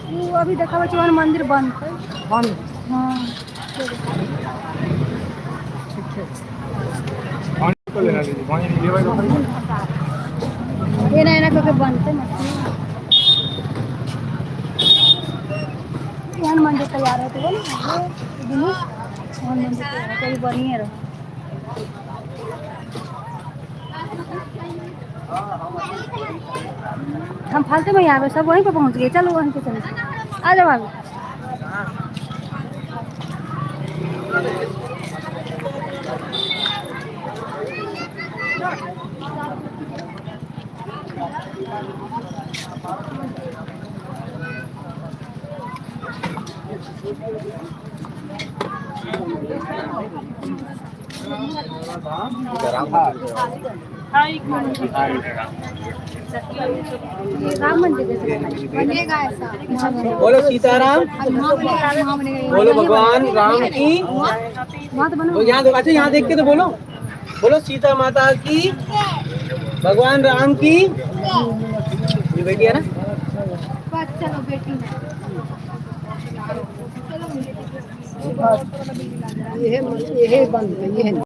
वो अभी देखा चौहान मंदिर बंद है। बंद। हाँ ठीक है। पानी तो लेना दीजिए, पानी नहीं लेवा तो ये ना ना करके बंद है मछली। चौहान मंदिर तैयार है तो बोलो चौहान मंदिर तैयार है कभी बढ़िया रहो। हम फालतू में यहाँ पे सब वहीं पे पहुँच गए। चलो वहीं पे चले आ जाओ भाभी। राम मंदिर बनेगा ऐसा। बोलो सीताराम, बोलो भगवान राम की। वो यहाँ अच्छा यहाँ देख के तो बोलो, बोलो सीता माता की, भगवान राम की। ये बेटी है ना? चलो बेटी ये बंद है, ये है।